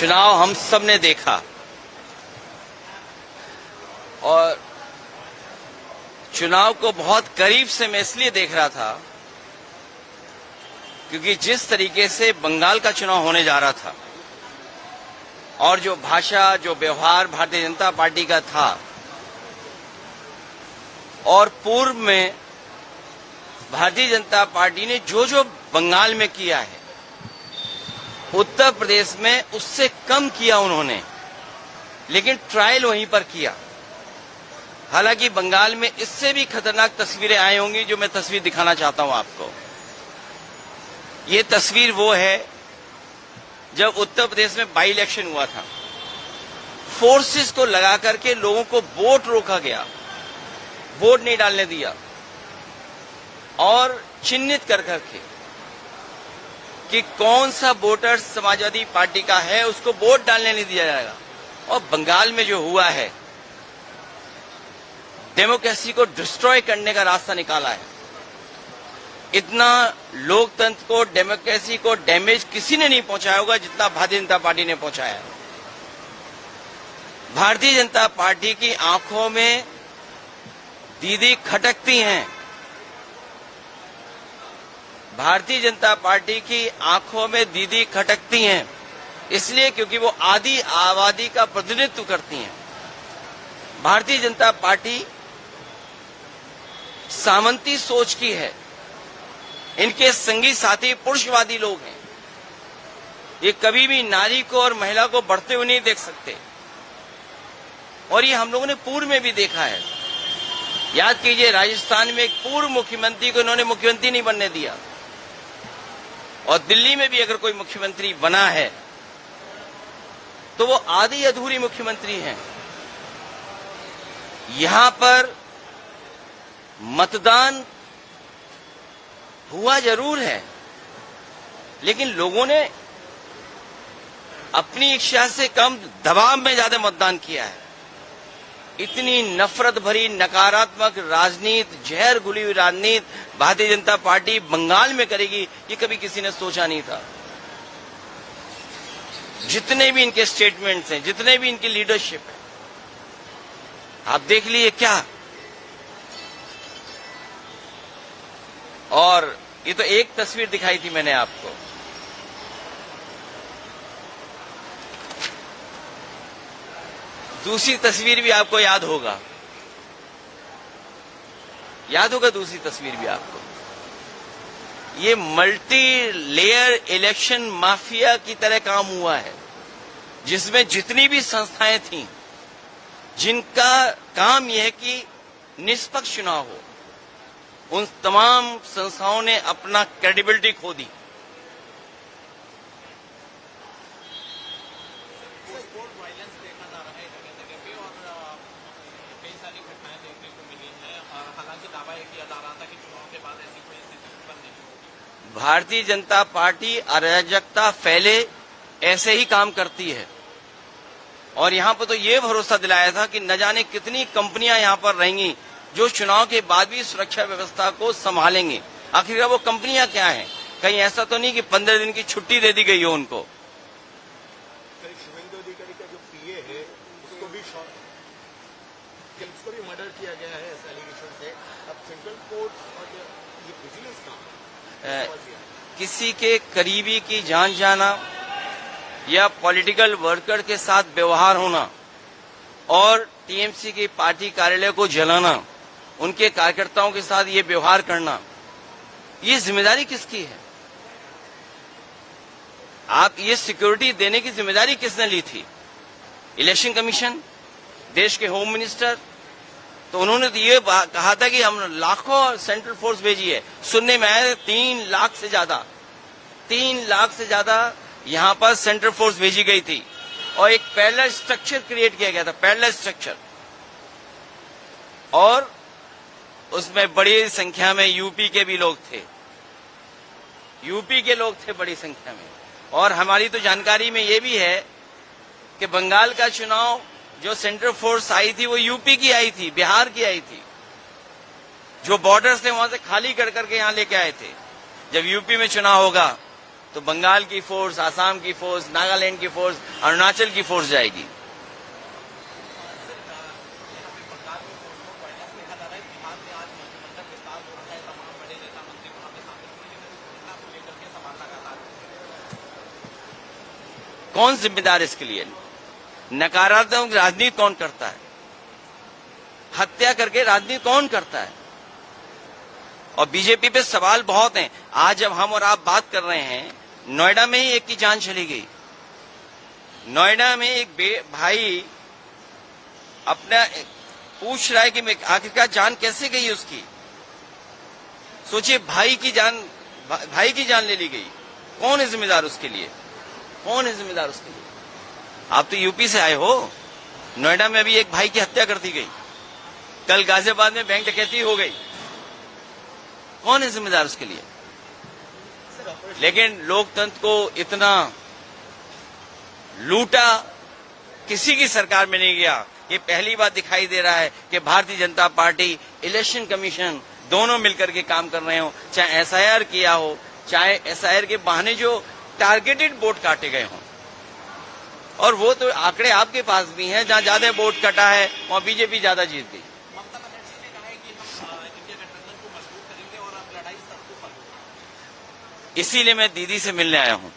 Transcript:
चुनाव हम सब ने देखा और चुनाव को बहुत करीब से मैं इसलिए देख रहा था क्योंकि जिस तरीके से बंगाल का चुनाव होने जा रहा था और जो भाषा, जो व्यवहार भारतीय जनता पार्टी का था और पूर्व में भारतीय जनता पार्टी ने जो जो बंगाल में किया है, उत्तर प्रदेश में उससे कम किया उन्होंने, लेकिन ट्रायल वहीं पर किया। हालांकि बंगाल में इससे भी खतरनाक तस्वीरें आई होंगी, जो मैं तस्वीर दिखाना चाहता हूं आपको। ये तस्वीर वो है जब उत्तर प्रदेश में बाई इलेक्शन हुआ था। फोर्सेस को लगा करके लोगों को वोट रोका गया, वोट नहीं डालने दिया और चिन्हित कर करके कि कौन सा वोटर समाजवादी पार्टी का है उसको वोट डालने नहीं दिया जाएगा। और बंगाल में जो हुआ है, डेमोक्रेसी को डिस्ट्रॉय करने का रास्ता निकाला है। इतना लोकतंत्र को, डेमोक्रेसी को डैमेज किसी ने नहीं पहुंचाया होगा जितना भारतीय जनता पार्टी ने पहुंचाया है। भारतीय जनता पार्टी की आंखों में दीदी खटकती हैं। भारतीय जनता पार्टी की आंखों में दीदी खटकती हैं इसलिए क्योंकि वो आधी आबादी का प्रतिनिधित्व करती हैं। भारतीय जनता पार्टी सामंती सोच की है। इनके संगी साथी पुरुषवादी लोग हैं। ये कभी भी नारी को और महिला को बढ़ते हुए नहीं देख सकते और ये हम लोगों ने पूर्व में भी देखा है। याद कीजिए, राजस्थान में एक पूर्व मुख्यमंत्री को इन्होंने मुख्यमंत्री नहीं बनने दिया और दिल्ली में भी अगर कोई मुख्यमंत्री बना है तो वो आधी अधूरी मुख्यमंत्री हैं। यहां पर मतदान हुआ जरूर है, लेकिन लोगों ने अपनी इच्छा से कम दबाव में ज्यादा मतदान किया है। इतनी नफरत भरी नकारात्मक राजनीति, जहर घुली हुई राजनीति भारतीय जनता पार्टी बंगाल में करेगी, ये कभी किसी ने सोचा नहीं था। जितने भी इनके स्टेटमेंट्स हैं, जितने भी इनकी लीडरशिप है, आप देख लीजिए क्या। और ये तो एक तस्वीर दिखाई थी मैंने आपको। दूसरी तस्वीर भी आपको याद होगा, दूसरी तस्वीर भी आपको। ये मल्टी लेयर इलेक्शन माफिया की तरह काम हुआ है, जिसमें जितनी भी संस्थाएं थीं, जिनका काम यह है कि निष्पक्ष चुनाव हो, उन तमाम संस्थाओं ने अपना क्रेडिबिलिटी खो दी। भारतीय जनता पार्टी अराजकता फैले ऐसे ही काम करती है और यहां पर तो ये भरोसा दिलाया था कि न जाने कितनी कंपनियां यहां पर रहेंगी जो चुनाव के बाद भी सुरक्षा व्यवस्था को संभालेंगे। आखिरकार वो कंपनियां क्या हैं? कहीं ऐसा तो नहीं कि 15 दिन की छुट्टी दे दी गई हो उनको। शुभेंदु अधिकारी का जो पीए है उसको भी मर्डर किया गया है ऐसा एलिगेशन से। अब सेंट्रल फोर्स और ये विजिलेंस काम किसी के करीबी की जान जाना या पॉलिटिकल वर्कर के साथ व्यवहार होना और टीएमसी की पार्टी कार्यालय को जलाना, उनके कार्यकर्ताओं के साथ ये व्यवहार करना, ये जिम्मेदारी किसकी है? आप ये सिक्योरिटी देने की जिम्मेदारी किसने ली थी? इलेक्शन कमीशन, देश के होम मिनिस्टर। तो उन्होंने तो ये कहा था कि हम लाखों सेंट्रल फोर्स भेजी है। सुनने में आया 3 लाख से ज्यादा यहां पर सेंट्रल फोर्स भेजी गई थी और एक पैरेलल स्ट्रक्चर क्रिएट किया गया था, पैरेलल स्ट्रक्चर। और उसमें बड़ी संख्या में यूपी के भी लोग थे, बड़ी संख्या में। और हमारी तो जानकारी में ये भी है कि बंगाल का चुनाव जो सेंट्रल फोर्स आई थी वो यूपी की आई थी, बिहार की आई थी। जो बॉर्डर्स थे वहां से खाली कर करके यहां लेके आए थे। जब यूपी में चुनाव होगा तो बंगाल की फोर्स, आसाम की फोर्स, नागालैंड की फोर्स, अरुणाचल की फोर्स जाएगी। कौन जिम्मेदार इसके लिए? नकारात्मक राजनीति कौन करता है? हत्या करके राजनीति कौन करता है? और बीजेपी पे सवाल बहुत हैं। आज जब हम और आप बात कर रहे हैं, नोएडा में ही एक की जान चली गई। नोएडा में एक भाई अपना पूछ रहा है कि आखिरकार जान कैसे गई उसकी। सोचिए, भाई की जान ले ली गई। कौन है जिम्मेदार उसके लिए? कौन है जिम्मेदार उसके लिए? आप तो यूपी से आए हो। नोएडा में अभी एक भाई की हत्या कर दी गई। कल गाजियाबाद में बैंक डकैती हो गई। कौन है जिम्मेदार उसके लिए? लेकिन लोकतंत्र को इतना लूटा किसी की सरकार में नहीं गया। ये पहली बार दिखाई दे रहा है कि Bharatiya Janata party, election commission दोनों मिलकर के काम कर रहे हो। चाहे एसआईआर किया हो, चाहे एसआईआर के बहाने जो टारगेटेड वोट काटे गए हों, और वो तो आंकड़े आपके पास भी हैं। जहां ज्यादा वोट कटा है वहां बीजेपी ज्यादा जीत गई। इसीलिए मैं दीदी से मिलने आया हूं।